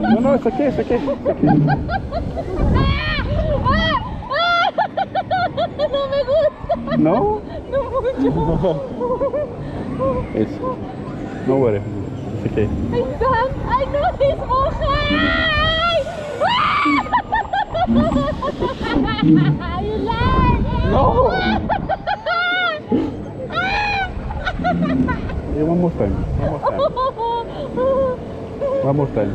No, no, it's okay, it's okay. It's okay. No me gusta. No? No mucho. It's no worry. It's okay. I know this You lie. No! Yeah, one more time. One more time.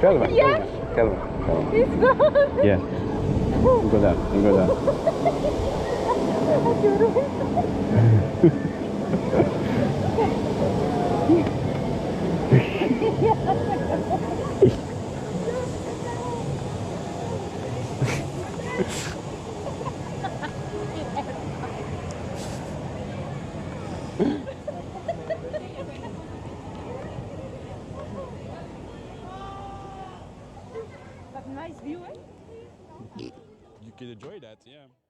Calma, Yeah. calma. It's gone. Yeah. Go down, go down. That's a nice view, eh? You can enjoy that, yeah.